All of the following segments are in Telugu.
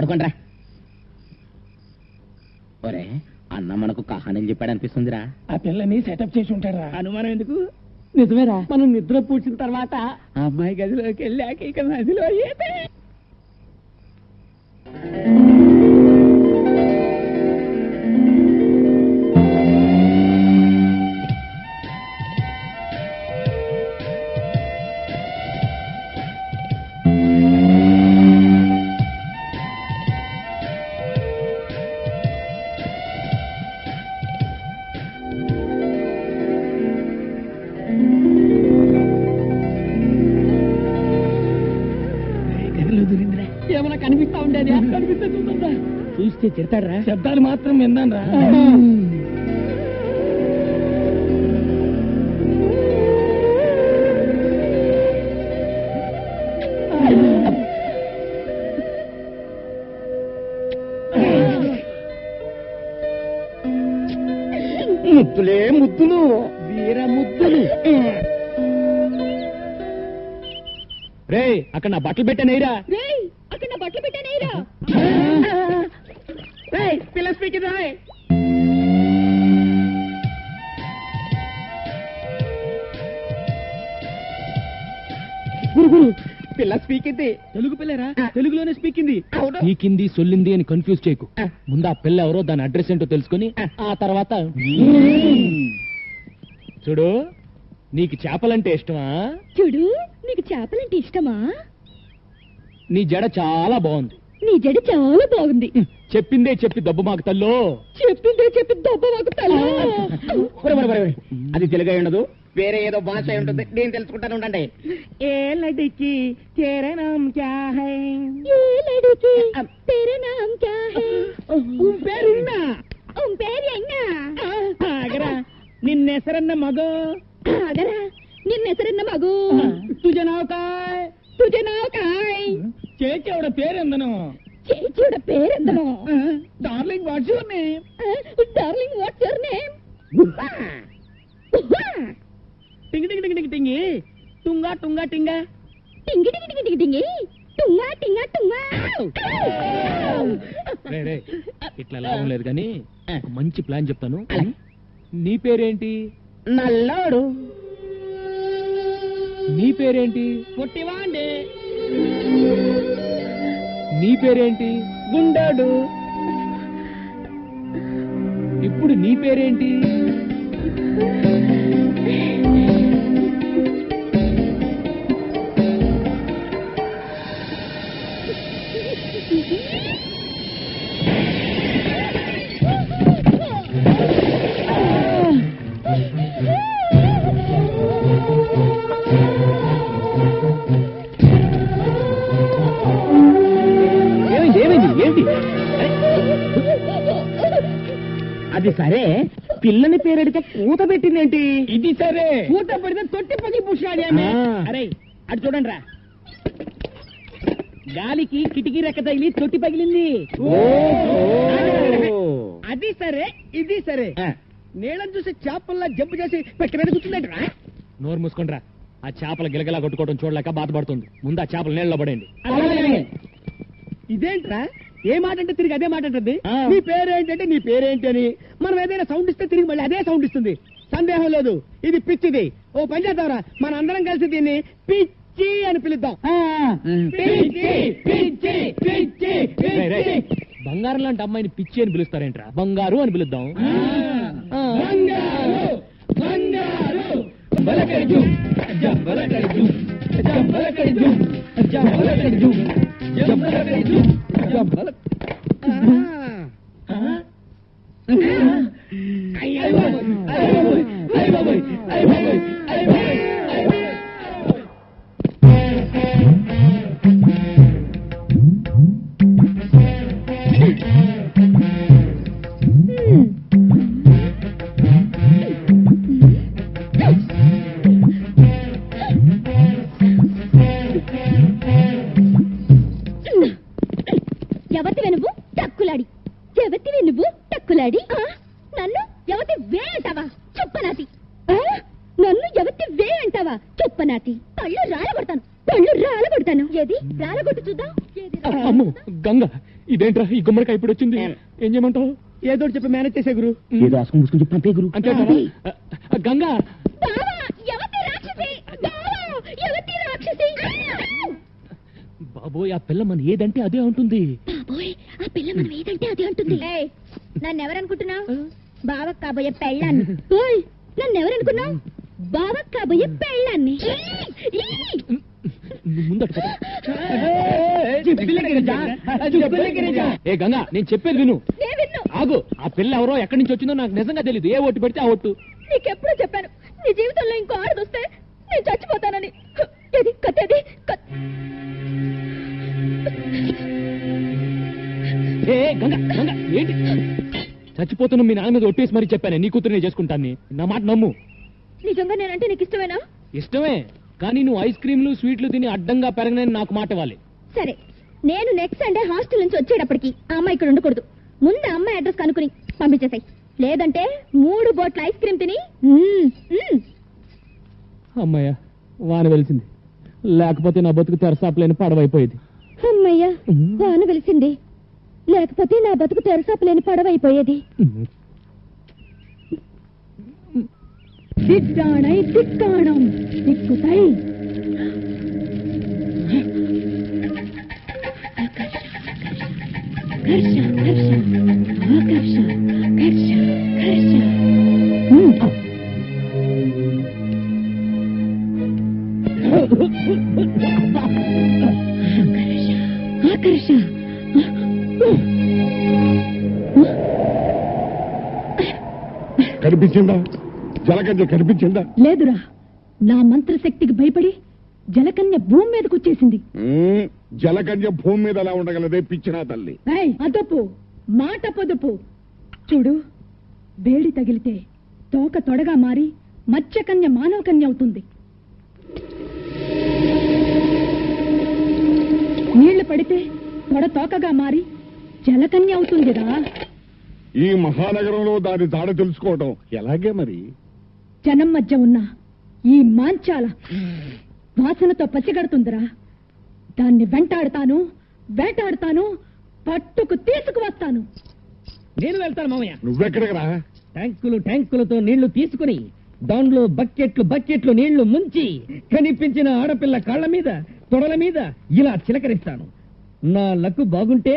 అడుకోండ్రా. ఒరే అన్న మనకు కహానీలు చెప్పాడు అనిపిస్తుందిరా. ఆ పిల్లని సెటప్ చేసి ఉంటారా? అనుమానం ఎందుకు? నిజమేరా. మనం నిద్ర పూడ్చిన తర్వాత ఆ అమ్మాయి గదిలోకి వెళ్ళాక ఇక నదిలో ఈతే. ఏమైనా కనిపిస్తా ఉండేది? కనిపిస్తే చూద్దా. చూస్తే తిడతాడ్రా. శబ్దాలు మాత్రం విన్నాను రా. ముద్దులే ముద్దులు, వీర ముద్దులు. రే అక్కడ నా బట్టలు పెట్టానేరా. అక్కడ నా బట్టలు పెట్టానేరా. పిల్ల స్పీకింగ్ రాయ్. పిల్ల స్పీకింది. తెలుగు పిల్లరా? తెలుగులోనే స్పీకింది. స్పీకింది సొల్లింది అని కన్ఫ్యూజ్ చేయకు. ముందు ఆ పిల్ల ఎవరో దాని అడ్రస్ ఏంటో తెలుసుకుని ఆ తర్వాత చూడు. నీకు చేపలంటే ఇష్టమా? చూడు నీకు చేపలంటే ఇష్టమా? నీ జడ చాలా బాగుంది. నీ జడ చాలా బాగుంది. చెప్పిందే చెప్పి దెబ్బ మాకు తల్లో. చెప్పిందే చెప్పి దెబ్బ మాకు తల్లి. అది తెలుగు అయి ఉండదు, వేరే ఏదో భాష అయి ఉంటుంది. నేను తెలుసుకుంటాను ఉండండి. ఏ లడికి తేరా నామ్ క్యా హై? ఏ లడికి తేరా నామ్ క్యా హై? పేరున్నా పేరు ఆగరా. నిన్నెసరన్న మగో. ఆగరా. నిన్నెసరన్న మగో. తుజనావకాయ్. తుజనావకాయ్. చేచేవడ పేరెందను? చేచేవడ పేరెందను? Darling what's your name? Darling what's your name? టింగి టింగి టింగి టింగి టింగి టుంగా టుంగా టింగా టింగి టింగి టింగి టింగి టుంగా టింగా టుంగా. ఇట్లా లాభం లేదు కానీ మంచి ప్లాన్ చెప్తాను. నీ పేరేంటి? నల్లోడు. నీ పేరేంటి? పొట్టివాండే. నీ పేరేంటి? గుండోడు. ఇప్పుడు నీ పేరేంటి? ఏంటి? అది సరే, పిల్లని పేరెడితే పూత పెట్టిందేంటి? ఇది సరే, పూత పెడితే తొట్టి పగిలి పుష్టాడు. అరే అటు చూడండి రా. గాలికి కిటికీ రెక్క తగిలి తొట్టి పగిలింది. అది సరే, ఇది సరే. నీళ్ళని చూసి చేపల్లా జంపు చేసి పెట్టినట్టు కూర్చుందంటరా. నోరు మూసుకుంట్రా. ఆ చేపల గిలగలా కొట్టుకోవడం చూడలేక బాధపడుతుంది. ముందు ఆ చేపలు నీళ్ళలో పడేయండి. ఇదేంట్రా, ఏ మాట అంటే తిరిగి అదే మాట అంటుంది. నీ పేరేంటంటే నీ పేరేంటి అని. మనం ఏదైనా సౌండ్ ఇస్తే తిరిగి మళ్ళీ అదే సౌండ్ ఇస్తుంది. సందేహం లేదు, ఇది పిచ్చిది. ఓ పని చేద్దాంరా, మన అందరం కలిసి దీన్ని పిచ్చి అని పిలుద్దాం. బంగారం లాంటి అమ్మాయిని పిచ్చి అని పిలుస్తారేంట్రా? బంగారు అని పిలుద్దాం. ఎవతివే నువ్వు టక్కులాడి? ఎవతివే నువ్వు టక్కులాడి? నన్ను ఎవతి వే అంటావా? చొప్పనాతి. నన్ను ఎవతి వే అంటావా? చొప్పనాతి. పళ్ళు రాలగొడతాను, పళ్ళు రాలగొడతాను. ఏది రాలగొట్టు చూద్దాం. అమ్మో గంగ, ఇదేంట్రా ఈ గుమ్మడికాయ ఇప్పుడు వచ్చింది ఏం చేయమంటావు? ఏదో ఒకటి చెప్పి మేనేజ్ చేసే గురు. ఏదో ఆసుకు ముసుకుని చెప్పి పంపే గురు. అంతే గంగా బావా ఎవతి రాక్షసి బావా ఎవతి రాక్షసి బాబోయ్ ఆ పిల్ల మన ఏదంటే అదే ఉంటుంది. బాబోయ్ ఆ పిల్ల మనం ఏదంటే అదే అంటుంది నన్ను ఎవరనుకుంటున్నావు బావకు కాబోయే పెళ్ళాన్ని ఓయ్ నన్ను ఎవరనుకున్నావు బావకు కాబోయే పెళ్ళాన్ని నువ్వు ముందట పద. ఏ గంగా నేను చెప్పేది విను. ఆగు ఆ పిల్ల ఎవరో ఎక్కడి నుంచి వచ్చిందో నాకు నిజంగా తెలియదు. ఏ ఓటు పెడితే ఆ ఓటు. నీకెప్పుడో చెప్పాను నీ జీవితంలో ఇంకో ఆడదొస్తే నేను చచ్చిపోతానని. ఏది కత్తేది ఏ గంగా గంగా ఏంటి చచ్చిపోతున్నా మీ నాన్న మీద ఒట్టేసి మరీ చెప్పాను నీ కూతురునే చేసుకుంటాను. నా మాట నమ్ము. నిజంగా నేనంటే నీకు ఇష్టమేనా? ఇష్టమే కానీ నువ్వు ఐస్ క్రీమ్లు స్వీట్లు తిని అడ్డంగా పెరగనని నాకు మాట ఇవ్వాలి. సరే నేను నెక్స్ట్ సండే హాస్టల్ నుంచి వచ్చేటప్పటికి ఆ అమ్మాయి ఇక్కడ ఉండకూడదు. ముందు అమ్మాయి అడ్రస్ కనుక్కుని పంపించేసాయి. లేదంటే 3 బోట్ల ఐస్ క్రీమ్ తిని అమ్మయ్య వాన వెలిసింది. లేకపోతే నా బతుకు తెరసాపలేని పడవైపోయేది. అమ్మయ్యా వాన వెలిసింది. లేకపోతే నా బతుకు తెరసాపలేని పడవైపోయేది. திட்டானை திட்டானம் திக்குதை கர்ஷ கர்ஷ ஆகர்ஷ கர்ஷ கர்ஷ ஆகர்ஷ కనిపించిందా? జలకన్య కనిపించిందా? లేదురా నా మంత్రశక్తికి భయపడి జలకన్య భూమి మీదకి వచ్చేసింది. జలకన్య భూమి మీద ఎలా ఉండగలదే పిచ్చినా తల్లి. అదొప్పు మాట పొదుపు. చూడు వేడి తగిలితే తోక తొడగా మారి మత్స్యకన్య మానవ కన్య అవుతుంది. నీళ్లు పడితే తొడ తోకగా మారి జలకన్య అవుతుందిరా. ఈ మహానగరంలో దాని దాడ తెలుసుకోవటం ఎలాగే మరి? జనం మధ్య ఉన్న ఈ మాంచాల వాసనతో పసిగడుతుందిరా. దాన్ని వెంటాడుతాను వేటాడుతాను పట్టుకు తీసుకువస్తాను. నేను వెళ్తాను మామయ్య. నువ్వెక్కడికి రా? ట్యాంకులతో నీళ్లు తీసుకుని దానిలో బకెట్లు నీళ్లు ముంచి కనిపించిన ఆడపిల్ల కాళ్ల మీద తొడల మీద ఇలా చిలకరిస్తాను. నా లక్కు బాగుంటే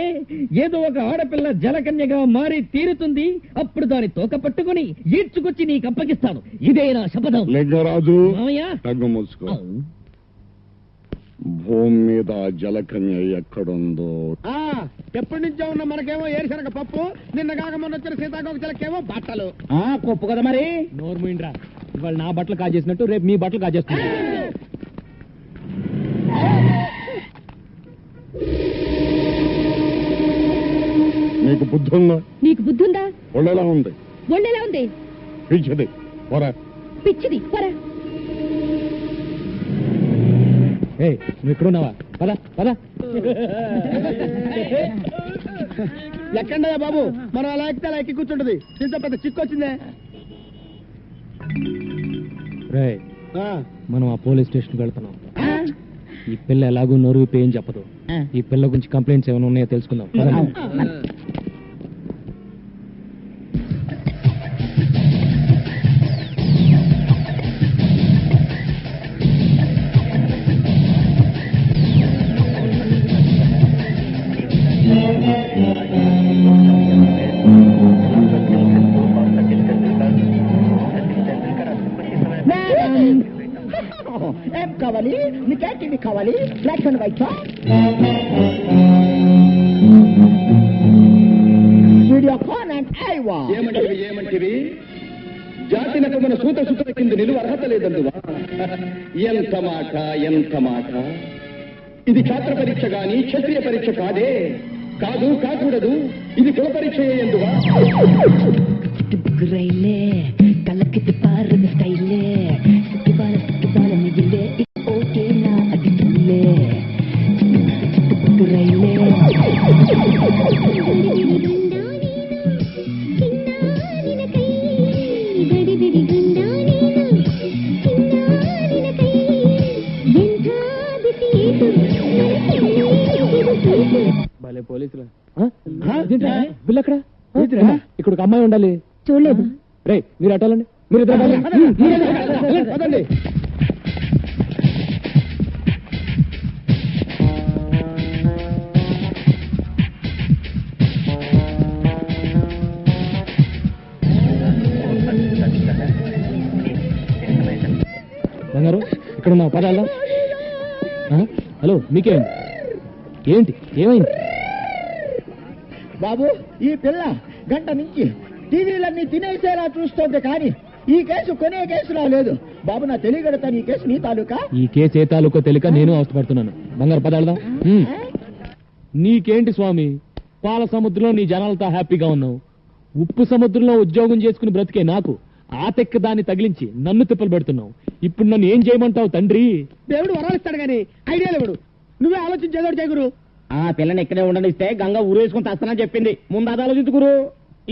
ఏదో ఒక ఆడపిల్ల జలకన్యగా మారి తీరుతుంది. అప్పుడు దాని తోక పట్టుకుని ఈడ్చుకొచ్చి నీకు అప్పగిస్తాను. ఇదే నా శపథం. లింగరాజు మామయ్య తగ్గు మూసుకో. భూమి మీద జలకన్య ఎక్కడుందో ఎప్పటి నుంచో ఉన్న మనకేమో ఏరుశనగ పప్పు, నిన్న కాక మొన్న వచ్చిన సీతాకోక చిలకేమో బట్టలు. కొప్పు కదా మరి. నోర్మోయిండ్రా ఇవాళ నా బట్టలు కాజేసినట్టు రేపు మీ బట్టలు కాజేస్తున్నా. నీకు బుద్ధి ఉందా? నీకు బుద్ధి ఉందా? ఒళ్ళెలా ఉంది? ఒళ్ళెలా ఉంది? పిచ్చిది పోరా. పిచ్చిది పోరా. నువ్వు ఎక్కడున్నావా? పద పద. ఎక్కండయా బాబు, మనం అలా ఎక్కితే అలా ఎక్కి కూర్చుంటది. ఇంత పెద్ద చిక్కు వచ్చిందే. రేయ్ మనం ఆ పోలీస్ స్టేషన్కి వెళ్తున్నాం. ఈ పిల్ల ఎలాగూ నోరు విప్పి ఏం చెప్పదు. ఈ పిల్ల గురించి కంప్లైంట్స్ ఏమైనా ఉన్నాయో తెలుసుకుందాం. ఏం కావాలి? నీకేంటి కావాలి? Black and white Videocon and Aiwa. ఏమంటివి? జాతినకు మన సూత కింద నిలువ అర్హత లేదందువా? ఎంత మాట. ఇది ఛాత్ర పరీక్ష గాని క్షత్రియ పరీక్ష కాదే. కాకూడదు. ఇది కుల పరీక్ష ఎందువా? రైలే కళ్ళకి పారని స్టైలే సిక్కిబాల మిగిలే ఓకేనా అది చూలే రైలే భలే పోలీసులు బిల్ ఎక్కడ ఇక్కడ ఒక అమ్మాయి ఉండాలి. చూడలేదు. రే మీరు అట్టాలండి, మీరు పదండి. బంగారు ఇక్కడ ఉన్నావు, పదాలా? హలో, మీకేమైంది? ఏంటి ఏమైంది? బాబు, ఈ పిల్ల గంట నుంచి టీవీలన్నీ తినేసేలా చూస్తోంది, కానీ ఈ కేసు కొనే కేసులా లేదు. బాబు, నా తెలియగడతాను, ఈ కేసు నీ తాలూకా? ఈ కేసు ఏ తాలూకో తెలియక నేను అవస్థపడుతున్నాను. బంగారు పదాలదా? నీకేంటి స్వామి, పాల సముద్రంలో నీ జనాలతో హ్యాపీగా ఉన్నావు, ఉప్పు సముద్రంలో ఉద్యోగం చేసుకుని బ్రతికే నాకు ఆ తెక్క దాన్ని తగిలించి నన్ను తిప్పలు పెడుతున్నావు. ఇప్పుడు నన్ను ఏం చేయమంటావు తండ్రి? దేవుడు వరాలు ఇస్తాడు కానీ ఐడియాలు ఇవ్వడు. నువ్వే ఆలోచించేదోడు చేయగురు. ఆ పిల్లని ఇక్కడే ఉండనిస్తే గంగ ఊరేసుకుని తస్తానని చెప్పింది. ముందు అది ఆలోచించుకురు.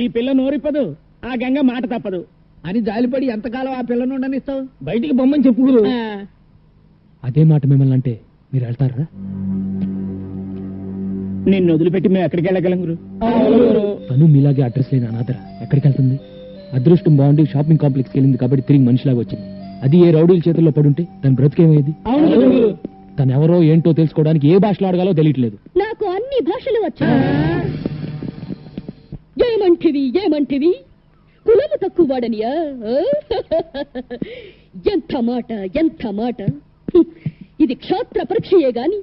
ఈ పిల్ల నోరిప్పదు, ఆ గంగ మాట తప్పదు అని జాలిపడి ఎంతకాలం ఆ పిల్లను ఉండనిస్తావు? బయటికి బొమ్మని చెప్పుకురు. అదే మాట మిమ్మల్ని అంటే మీరు వెళ్తారా? నిన్ను వదిలిపెట్టి మేము ఎక్కడికి వెళ్ళగలం గురు? తను మీలాగే అడ్రస్ లేని అనాథర ఎక్కడికి వెళ్తుంది? అదృష్టం బాగుండి షాపింగ్ కాంప్లెక్స్కి వెళ్ళింది కాబట్టి తిరిగి మనిషిలాగా వచ్చింది. అది ఏ రౌడీల చేతుల్లో పడుంటే తన బ్రతికేమయ్యేది? తను ఎవరో ఏంటో తెలుసుకోవడానికి ఏ భాషలో అడగాలో తెలియట్లేదు. నాకు అన్ని భాషలు వచ్చు. ఏమంటివి కులము తక్కువ వాడనియా? ఎంత మాట. ఇది క్షాత్ర పరీక్షయే గాని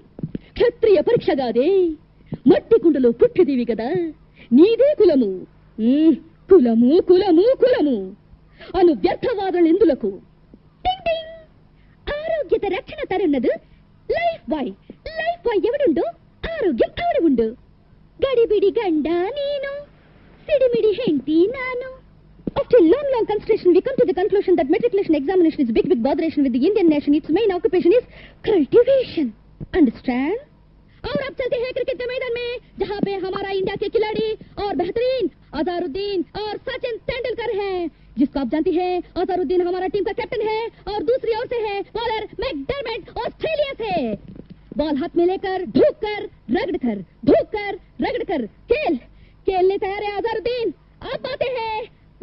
క్షత్రియ పరీక్ష కాదే. మట్టి కుండలో పుట్టిదివి కదా, నీదే కులము. కులము అను వ్యర్థవాదం ఎందులకు? ఆరోగ్యత రక్షణ తరున్నదు లైఫ్ బాయ్ ఎవడుండు ఆరోగ్యం ఆవిడ ఉండు. గడిబిడి గండ నేను, సిడిమిడి హెంటి నాను. After long consideration, we come to the conclusion that matriculation examination is big botheration with the Indian nation. Its main occupation is cultivation. Understand? और अब चलते हैं क्रिकेट के मैदान में, जहाँ पे हमारा इंडिया के खिलाड़ी और बेहतरीन अजहरुद्दीन और सचिन तेंदुलकर हैं, जिसको आप जानती हैं अजहरुद्दीन हमारा टीम का कैप्टन है और दूसरी ओर से है बॉलर मैकडर्मेट ऑस्ट्रेलिया से। बॉल हाथ में लेकर रगड़ कर खेलने तैयार है अजहरुद्दीन। अब आते हैं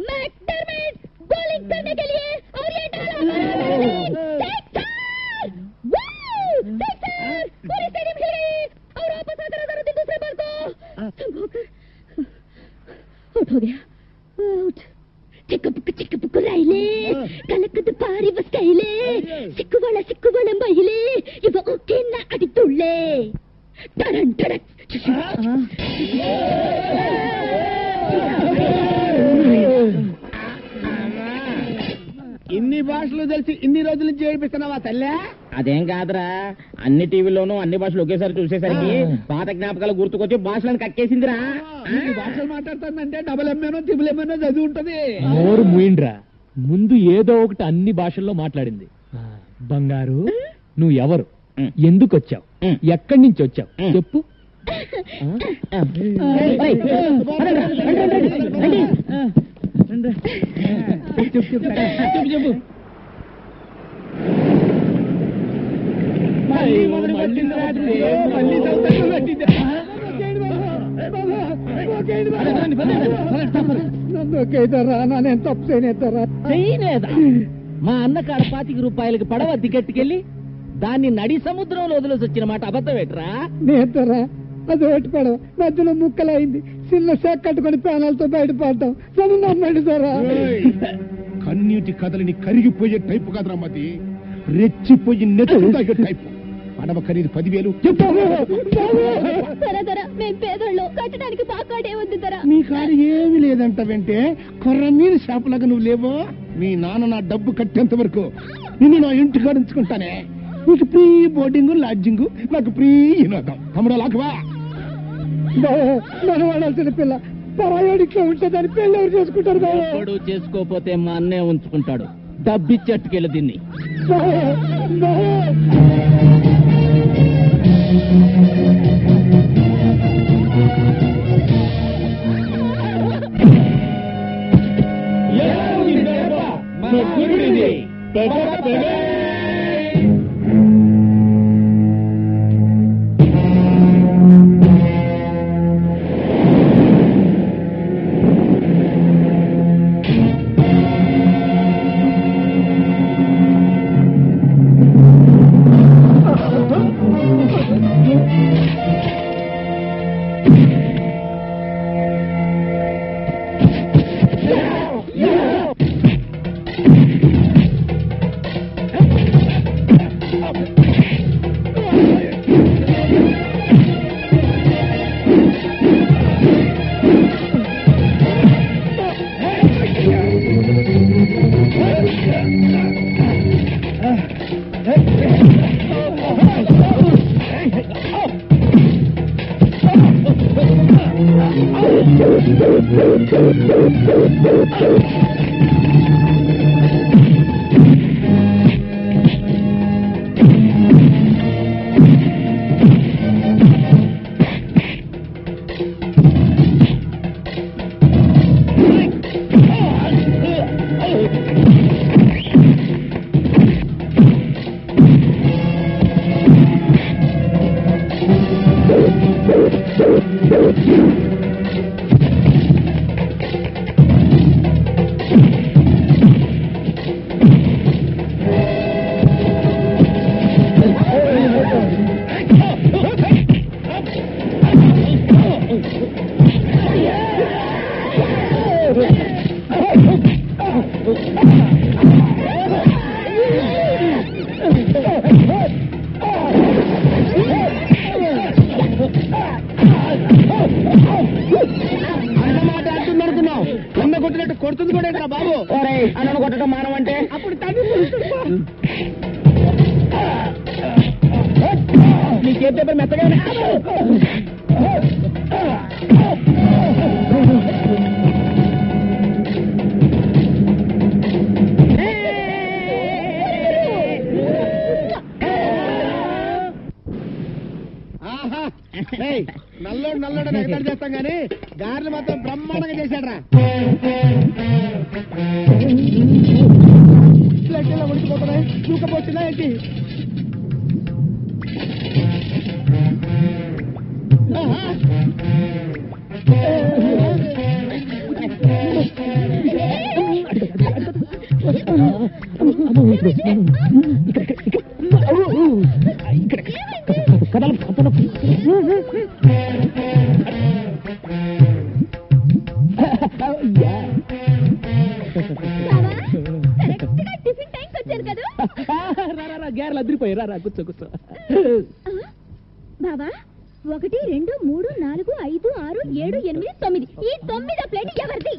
मैकडर्मेट बॉलिंग करने के लिए और ये डाला सिक्सर। पूरी स्टेडियम हिल गई और वापस आकर अजहरुद्दीन दूसरे बॉल को संभोकर आउट हो गया। आउट। చిక్కుపుక్కు రైలే కలకదు పారి వస్తైలే సిక్కువళ మహిళే ఇవ ఓకే నా అడి తుళ్ళే టరన్ టరక్. ఇన్ని భాషలు తెలిసి ఇన్ని రోజుల నుంచి ఏడిపిస్తున్నావా తల్లే? అదేం కాదురా, అన్ని టీవీల్లోనూ అన్ని భాషలు ఒకేసారి చూసేసరికి పాత జ్ఞాపకాలు గుర్తుకొచ్చి భాషలను కక్కేసిందిరా. ఇన్ని భాషలు మాట్లాడుతానంటే డబుల్ ఎంఏనో త్రిబుల్ ఎంఏనో చదివి ఉంటది. నోరు మూయిండ్రా, ముందు ఏదో ఒకటి అన్ని భాషల్లో మాట్లాడింది. బంగారు, నువ్వు ఎవరు, ఎందుకు వచ్చావు, ఎక్కడి నుంచి వచ్చావు చెప్పు. చెప్పు. నేను తప్పు చేయలేదా? మా అన్న కాడ 25 రూపాయలకి పడవ దిగట్టుకెళ్ళి దాన్ని నడి సముద్రంలో వదిలేసి వచ్చిన మాట అబద్ధం ఏంట్రా? నేతరా, అది ఒకటి పడవ మధ్యలో ముక్కలైంది, చిన్న శాఖ కట్టుకుని ప్రాణాలతో బయటపడతాం. నన్ను సారా. కన్నీటి కదలిని కరిగిపోయే టైపు కాదురా మది, రెచ్చిపోయి నెత్తాగే టైపు. పడవ ఖరీదు 10,000. మేము పేదోళ్ళు, కట్టడానికి బాకాడే ఉంది ధర. నీ కాడ ఏమి లేదంట వెంటే కొర్ర నీరు షాపులాగా నువ్వు లేవో. మీ నాన్న నా డబ్బు కట్టేంత వరకు నిన్ను నా ఇంటికి ఉంచుకుంటానే. నీకు ప్రీ బోర్డింగ్ లాడ్జింగ్, నాకు ప్రీ వినోదం. తమ్ముడు లాకవా నన్ను వాడాల్సిన పిల్ల పరాయోడిట్లో ఉంటుందని పెళ్ళి ఎవరు చేసుకుంటారు? ఎప్పుడు చేసుకోపోతే మా అన్నే ఉంచుకుంటాడు. డబ్బిచ్చట్టుకెళ్ళి దీన్ని. కొడుతుంది కూడా బాబు. అన్నను కొట్టడం మానవంటే అప్పుడు నీకే పేపర్ మెత్తగా నల్లోడు నల్లోడు ఎగతాడు చేస్తాం గానీ గారెలు మాత్రం బ్రహ్మాండంగా చేశాడ్రా. ఇలా ఉడికిపోతున్నాయి, చూకపోతుందా ఏంటి? గ్యారెలు అదిరిపోయి రా కూర్చో కూర్చో. బాబా 1 2 3 4 5 6 7 8 9 ఈ 9వ ప్లేట్ ఎవరిది?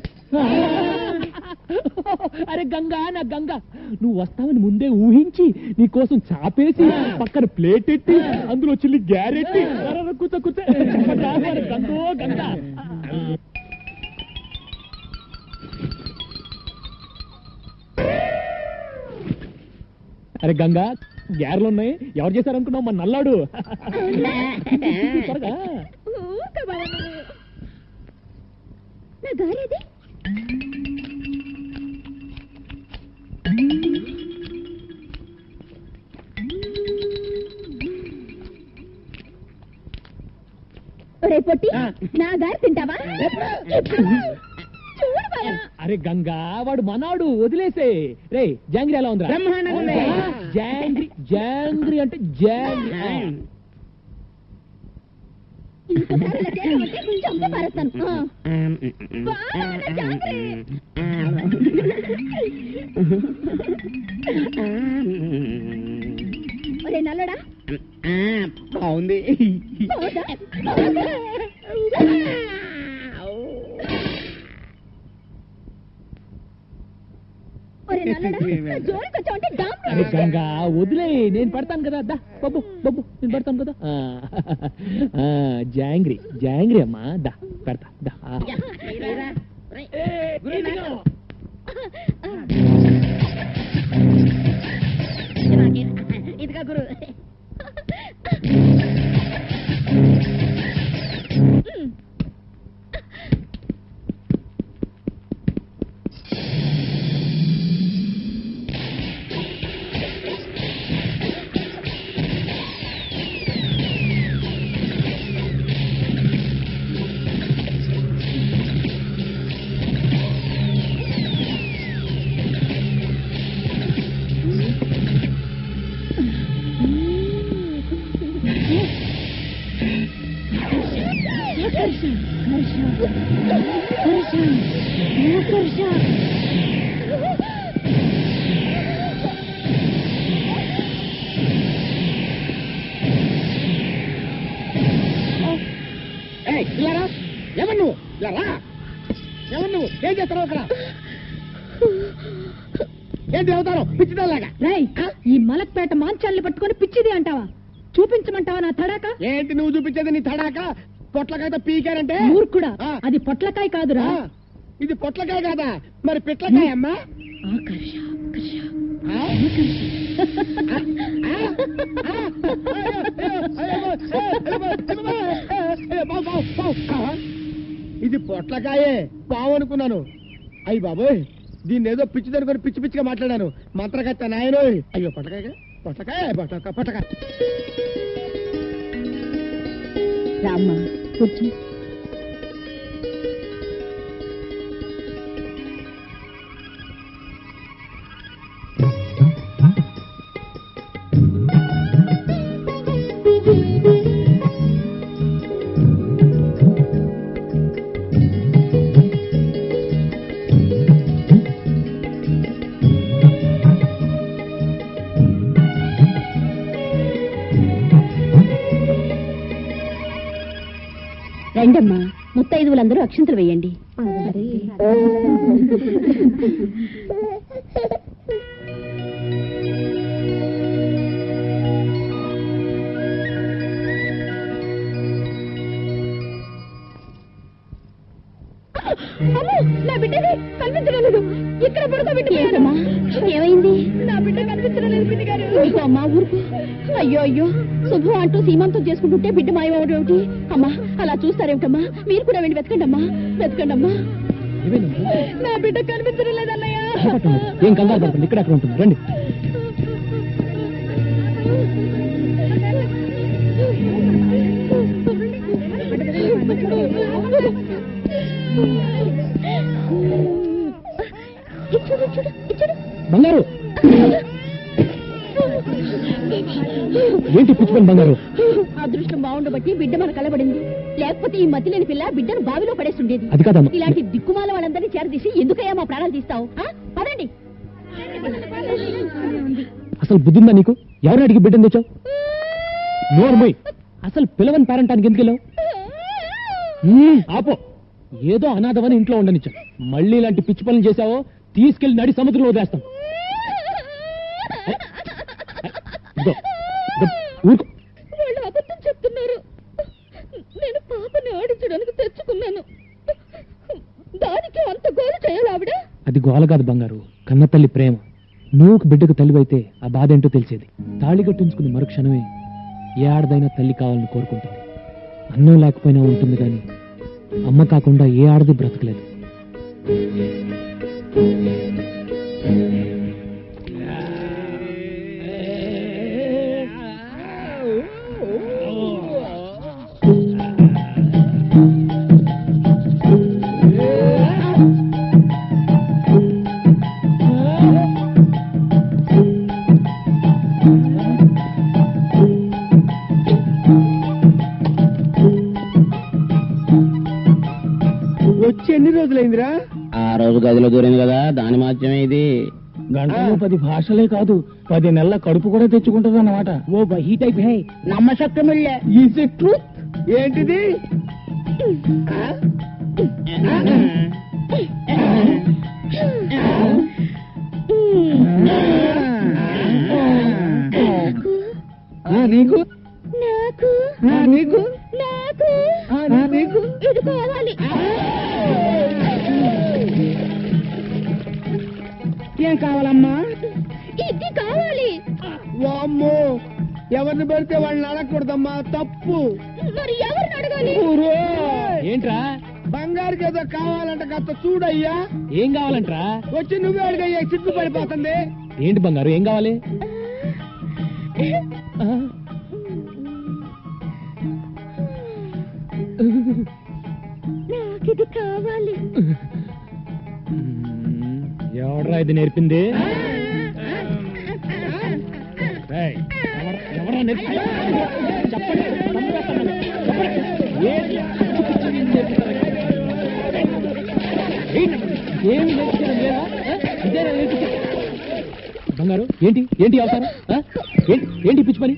అరే గంగా, నా గంగా, నువ్వు వస్తావని ముందే ఊహించి నీ కోసం చాపేసి పక్కన ప్లేట్ ఎట్టి అందులో చిల్లి గ్యారెట్టి కూర్చో కూర్చో. గంగో గంగా. అరే గంగా, గ్యారెలు ఉన్నాయి, ఎవరు చేశారనుకున్నావు? మన నల్లాడు. త్వరగా నా గారేది? ఒరే పొట్టి, నా గారు తింటావా? అరే గంగా, వాడు మనాడు, వదిలేసే. రే జాంగ్రీ ఎలా ఉందిరా? జాంగ్రీ జాంగ్రీ అంటే జాంగ్రీ. ఒరే నల్లడా, బాగుంది. అరే గంగా, వదిలే, నేను పడతాను కదా. దా బబ్బు బబ్బు, నేను పడతాను కదా. జాంగ్రీ జాంగ్రీ అమ్మా, దా పెడతా దా. ఇదిగా గురు. ఎవరు నువ్వు? ఎవరు నువ్వు? ఏం చేస్తావు అక్కడ? ఏంటి అవుతాను పిచ్చిదాలాగా? ఈ మలక్పేట మాంచాల్ని పట్టుకొని పిచ్చిది అంటావా? చూపించమంటావా నా తడాక? ఏంటి నువ్వు చూపించేది నీ తడాక? పొట్లకాయతో పీకారంటే మూర్ఖుడా ఆ. అది పొట్లకాయ కాదురా ఆ, ఇది పొట్లకాయ కాదా మరి పిట్లకాయ అమ్మా ఆకర్ష ఆకర్ష ఆ? ఇది పొట్లకాయే పావు అనుకున్నాను. అయ్యి బాబోయ్, దీన్ని ఏదో పిచ్చి దొరుకుని పిచ్చి పిచ్చిగా మాట్లాడాను. మంత్రకత్త నాయనో. అయ్యో పొట్లకాయ పొట్లకాయ పొట్లకాయ పొట్లకాయ. రామ్మ కూర్చో. రండమ్మా, ముత్తైదువులందరూ అక్షింతలు వేయండి. నా బిడ్డని కనిపించలేదు. ఇక్కడ పడుకోబెట్టమ్మా. ఏమైంది? నా బిడ్డ కనిపించలేదు బిడ్డ గారు. అమ్మా ఊరుకు. అయ్యో అయ్యో, శుభం అంటూ సీమంతం చేసుకుంటుంటే బిడ్డ మాయమవడం ఏమిటి? అమ్మా అలా చూస్తారేమిటమ్మా? మీరు కూడా వెళ్ళి వెతకండి అమ్మా, వెతకండి అమ్మా. నా బిడ్డ కనిపించడం లేదన్నయ్య. ఏం కంగారు పడకండి, ఇక్కడ అక్కడ ఉంటుంది, రండి. బంగారు ఏంటి పుచ్చుకొని బంగారు? అదృష్టం బాగుండబట్టి బిడ్డ మన కలబడింది. లేకపోతే ఈ మతి లేని పిల్ల బిడ్డను బావిలో పడేస్తుండేది. అది కాదమ్మా. ఇలాంటి దిక్కుమాల వాళ్ళందరినీ చేరదీసి ఎందుకయ్యా మా ప్రాణాలు తీస్తావు? పదండి. అసలు బుద్ధిందా నీకు? ఎవరిని అడిగి బిడ్డను తెచ్చావు? నోర్మోయ్, అసలు పిలవని పేరంటానికి ఎందుకు వెళ్ళావు? ఆపో, ఏదో అనాథమని ఇంట్లో ఉండనిచ్చా. మళ్ళీ ఇలాంటి పిచ్చి పనులు చేశావో తీసుకెళ్లి నడి సముద్రంలో వదిలేస్తాం. వాళ్ళు అబద్ధం చెప్తున్నారు. నేను పాపని ఆడించడానికి తెచ్చుకున్నాను. దానికి అంత గోలు చేయాలి ఆవిడ? అది గోల కాదు బంగారు, కన్న తల్లి ప్రేమ. నువ్వు బిడ్డకు తల్లివైతే ఆ బాధ ఏంటో తెలిసేది. తాళి కట్టించుకుని మరుక్షణమే ఏ ఆడదైనా తల్లి కావాలని కోరుకుంటుంది. అన్నం లేకపోయినా ఉంటుంది కానీ అమ్మ కాకుండా ఏ ఆడది బ్రతకలేదు. వచ్చి ఎన్ని రోజులైందిరా? ఆ రోజు గదిలో దూరింది కదా, దాని మాత్రమే ఇది. గంటలో 10 భాషలే కాదు, 10 నెలల కడుపు కూడా తెచ్చుకుంటుంది అన్నమాట. ఓ బహీ టైప్ హై, నమ్మశక్యమిల్లే. Is it truth? ఏంటిది? నీకు నాకు నీకు నాకు నీకు ఇది కావాలి. ఏం కావాలమ్మా? ఇది కావాలి. వామ్మో, ఎవరిని పెడితే వాళ్ళని అడగకూడదమ్మా, తప్పు. మరి ఎవరిని అడగాలి? ఊరు. ఏంట్రా? బంగారుకి ఏదో కావాలంట, కాస్త చూడయ్యా. ఏం కావాలంట్రా? వచ్చి నువ్వే అడిగయ్యా, సిగ్గు పడిపోతుంది. ఏంటి బంగారు, ఏం కావాలి? నాకిది కావాలి. ఎవడ్రా ఇది నేర్పింది? ఎవరా నేర్పింది? చెప్పండి, ఏమి నేర్పించడం లేదా? ఇదేనా నేర్పించడం? బంగారు ఏంటి ఏంటి అవసరం? ఏంటి పిచ్చి పని?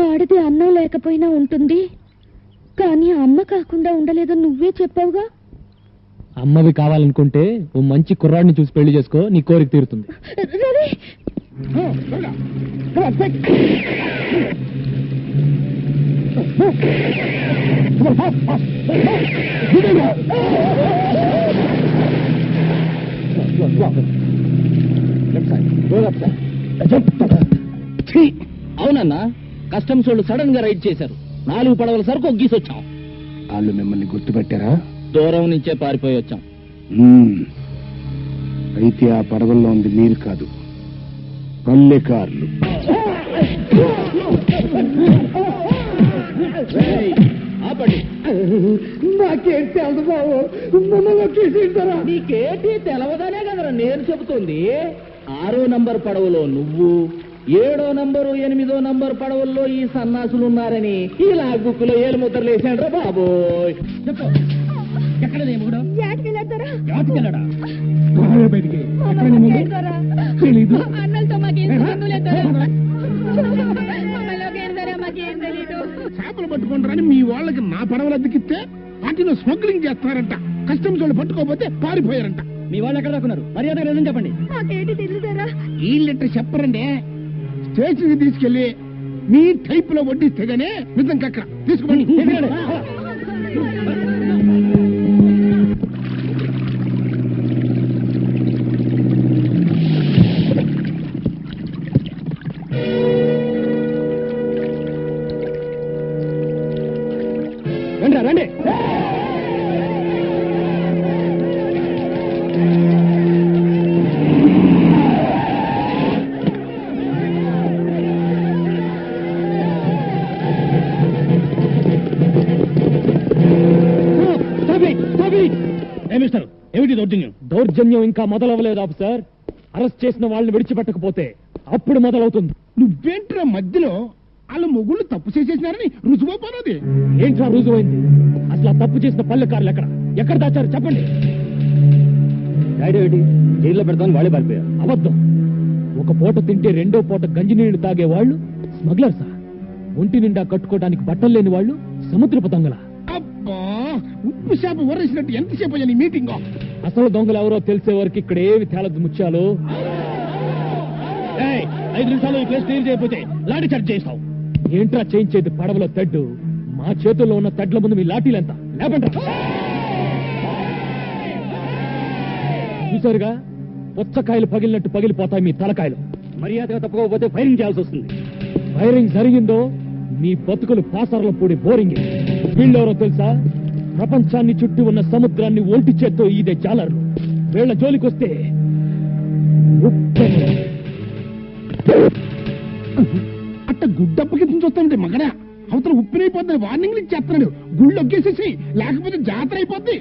ఆడది అన్నం లేకపోయినా ఉంటుంది, కానీ అమ్మ కాకుండా ఉండలేదని నువ్వే చెప్పావుగా. అమ్మవి కావాలనుకుంటే ఓ మంచి కుర్రాడిని చూసి పెళ్లి చేసుకో, నీ కోరిక తీరుతుంది. రవి, అవునన్నా, కస్టమ్స్ వాళ్ళు సడన్ గా రైడ్ చేశారు. 4 పడవల సరుకు ఒగ్గీసొచ్చాం. వాళ్ళు మిమ్మల్ని గుర్తుపెట్టారా? దూరం నుంచే పారిపోయి వచ్చాం. అయితే ఆ పడవల్లో ఉంది మీరు కాదు, పల్లెకారులు. ఆపండి. నాకేం తెలుసు బాబు, మమ్మల్ని వచ్చేసింటారా? నీకేటి తెలవదనే కదరా నేను చెబుతుంది. 6వ నంబర్ పడవలో నువ్వు, 7వ నంబరు 8వ నంబర్ పడవల్లో ఈ సన్నాసులు ఉన్నారని ఈ లాగుక్కులో ఏలు ముద్రలు వేసాండ్రా బాబోయ్. చెప్పు, ఎక్కడ కూడా యాటికెళ్ళారా? బయటికి తెలీదు. అన్నలతో మాకేం సంబంధం లేదు. మాకేం తెలీదు. చేపలు పట్టుకుంటారని మీ వాళ్ళకి నా పడవలు అద్దెకిస్తే వాటిలో స్మగ్లింగ్ చేస్తారంట. కస్టమ్స్ వాళ్ళు పట్టుకోకపోతే పారిపోయారంట. మీ వాళ్ళు ఎక్కడ దాక్కున్నారు? మర్యాద నిజం చెప్పండి. మాకేంటి తెలుసారా? ఈ లెటర్ చెప్పరండి. స్టేషన్కి తీసుకెళ్లి మీ టైప్ లో వడ్డిస్తే గానే నిజం కక్క తీసుకోండి. రండి రండి. ఏమిటి దౌర్జన్యం? దౌర్జన్యం ఇంకా మొదలవ్వలేదు ఆఫీసర్. అరెస్ట్ చేసిన వాళ్ళని విడిచిపెట్టకపోతే అప్పుడు మొదలవుతుంది. నువ్వేంట్రా మధ్యలో? వాళ్ళ మొగుళ్ళు తప్పు చేసేసినారని రుజువైపోయినది. ఏంట్రా రుజువైంది? అసలు ఆ తప్పు చేసిన పల్లెకారులు ఎక్కడ దాచారు చెప్పండి. జైల్లో పెడతాను వాళ్ళే పారిపోయారు. అబద్ధం. ఒక పూట తింటే 2వ పూట గంజి నీళ్లు తాగే వాళ్ళు స్మగ్లర్సా? ఒంటి నిండా కట్టుకోవడానికి బట్టలు లేని వాళ్ళు సముద్రపు దొంగల. అబ్బా, ఉప్పు చేప వరేసినట్టు ఎంతసేపు అయ్యా నీ మీటింగ్? అసలు దొంగలు ఎవరో తెలిసే వరకు ఇక్కడ ఏవి తేలద్దు ముత్యాలు. 5 నిమిషాలు ఈ ప్లేస్ క్లియర్ చేయకపోతే లాఠీ చార్జ్ చేస్తావు. ఏంట్రా చేయించేది పడవలో తెడ్డు? మా చేతుల్లో ఉన్న తెడ్ల ముందు మీ లాఠీలెంత? లేపండి. చూసారుగా, పుచ్చకాయలు పగిలినట్టు పగిలిపోతాయి మీ తలకాయలు. మర్యాదగా తప్పుకోకపోతే ఫైరింగ్ చేయాల్సి వస్తుంది. ఫైరింగ్ జరిగిందో మీ బతుకులు పాసర్ల పూడి బోరింగ్. వీళ్ళెవరో తెలుసా? ప్రపంచాన్ని చుట్టూ ఉన్న సముద్రాన్ని ఒంటి చేత్తో ఈదే జాలర్లు. వీళ్ళ జోలికొస్తే అట్ట గుడ్డప్పకి చూస్తానంటే మగడా అవతల ఉప్పినైపోద్దని వార్నింగ్లు ఇచ్చేస్తున్నాడు. గుళ్ళు ఒగ్గేసేసి, లేకపోతే జాతర అయిపోద్ది.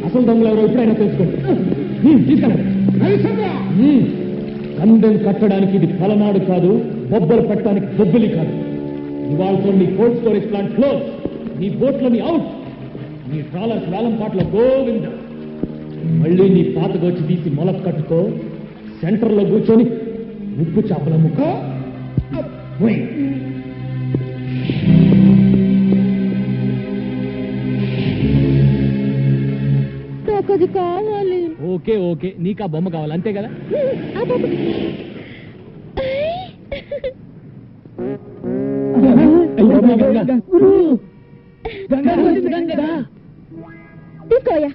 అసలు దొంగలు ఎవరో ఎప్పుడైనా తెలుసుకోండి. కందెం కట్టడానికి ఇది పలనాడు కాదు, బొబ్బలు పెట్టడానికి బొబ్బలి కాదు. ఇవాళతో నీ కోల్డ్ స్టోరేజ్ ప్లాంట్ క్లోజ్, నీ బోట్లని అవుట్, నీ ట్రాలర్స్ వేలం పాటలో గోవింద. మళ్ళీ నీ పాతకు వచ్చి తీసి మొలక కట్టుకో, సెంటర్లో కూర్చొని ఉప్పు చేపల ముక్క అది కావాలి. ఓకే ఓకే, నీకు ఆ బొమ్మ కావాలి అంతే కదా. తీసుకోయా.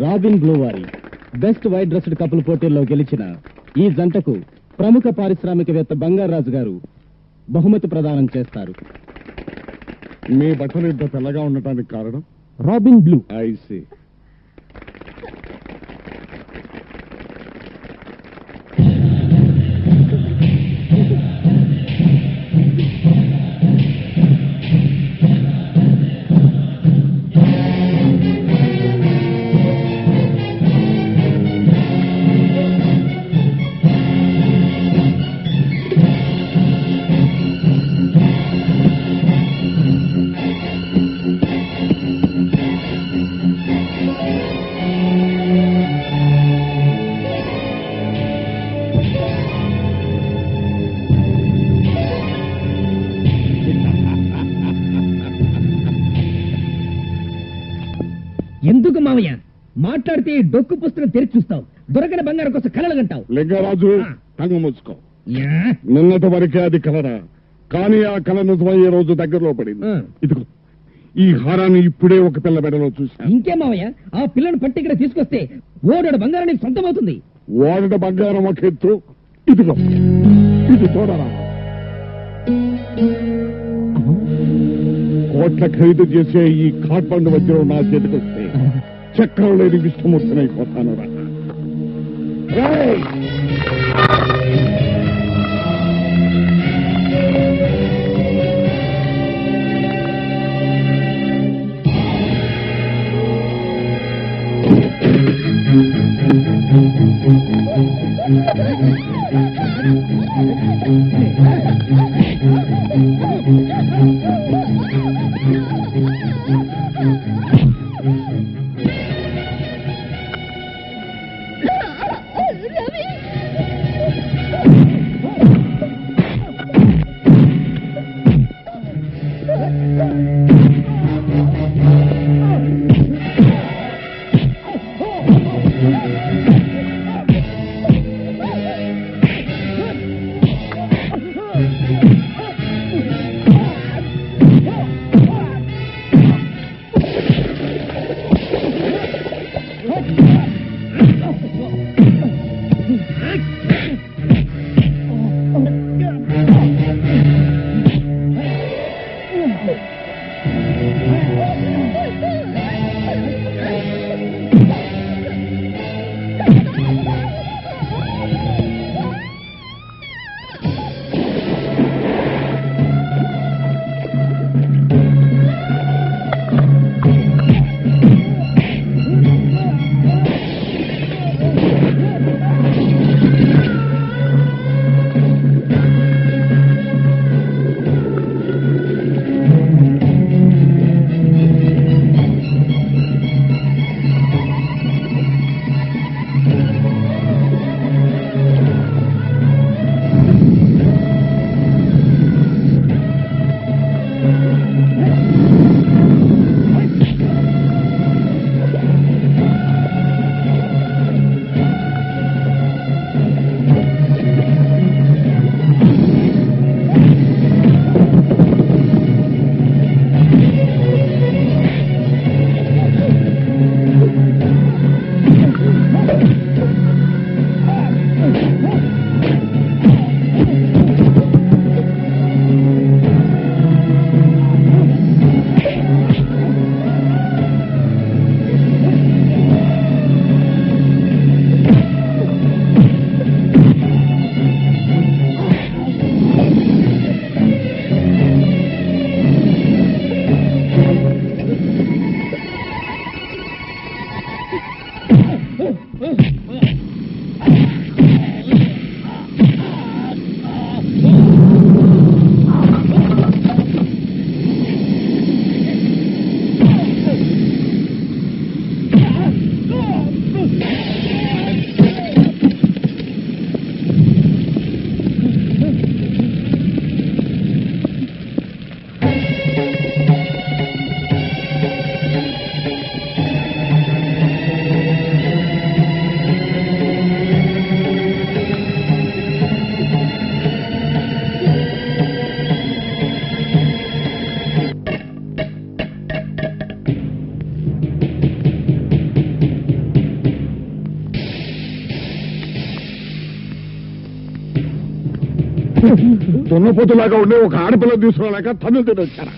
రాబిన్ బ్లూ వారి బెస్ట్ వైట్ డ్రెస్డ్ కపుల్ పోటీల్లో గెలిచిన ఈ జంటకు ప్రముఖ పారిశ్రామికవేత్త బంగారాజు గారు బహుమతి ప్రదానం చేస్తారు. మీ బట్టలు ఇంత తెల్లగా ఉండటానికి కారణం? Robin blue. ఐసి. ఎందుకు మావయ్య మాట్లాడితే డొక్కు పుస్తకం తెరిచి చూస్తావు, దొరకని బంగారం కోసం కలలు గంటావు. లింగరాజు తంగు మూసుకో. నిన్నటి వరకే అది కలరా, కానీ ఆ కళ నిజమయ్యే రోజు దగ్గరలో పడింది. ఇదిగో ఈ హారాన్ని ఇప్పుడే ఒక పిల్ల మెడలో చూసా. ఇంకే మావయ్య, ఆ పిల్లను పట్టి ఇక్కడ తీసుకొస్తే ఓడోడు బంగారం నీకు సొంతమవుతుంది. ఓడట బంగారం ఒక ఎత్తు, ఇదిగో ఇది చూడరా. కోట్ల ఖరీదు చేసే ఈ కాట్బండ్ వజ్రం నా చేతికొస్తే చక్రం లేని విష్ణుమూర్తినైపోతాను రా. దున్నపోతులాగా ఉండే ఒక ఆడపిల్ల తీసుకురాలేక తన్నులు తినొచ్చారా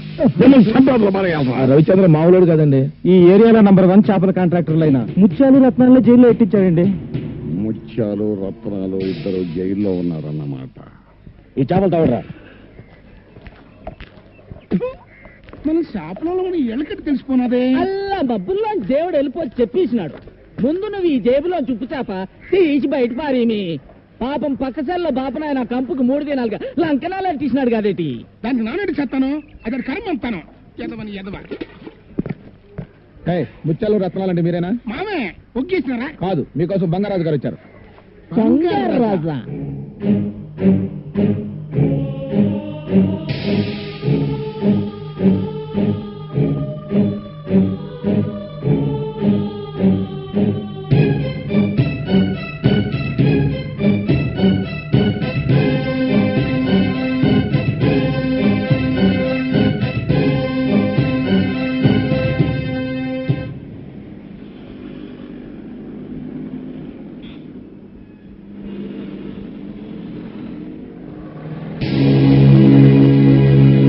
సంపాదన మన రవిచంద్ర మామూలుడు కదండి. ఈ ఏరియాలో నంబర్ 1 చేపల కాంట్రాక్టర్లు అయినా ముత్యాలు రత్నాల్లో జైల్లో ఎట్టించాడండి. ముత్యాలు రత్నాలు ఇద్దరు జైల్లో ఉన్నారన్నమాట. ఈ చేపలు తవడరా. మనం షాపులో ఎలకటి తెలిసిపోనాదే. అల్లా బబ్బుల్లో దేవుడు వెళ్ళిపోయి చెప్పేసినాడు. ముందు నువ్వు ఈ జేబులో చుప్పు చేప తీసి బయట పారేమి. పాపం పక్కసల్లో బాపనాయన కంపుకు 3 దినాలుగా లంకనాలు తీసినాడు కదేటి. దానికి నానటి చెత్తాను అతని కర్మ అంతాను. ఎదవని ఎదవ. ముత్యాలు రత్నాలంటే మీరేనా? మామే ఒగ్గేసినారా? కాదు, మీకోసం బంగారాజు గారు వచ్చారు. బంగారు రాజా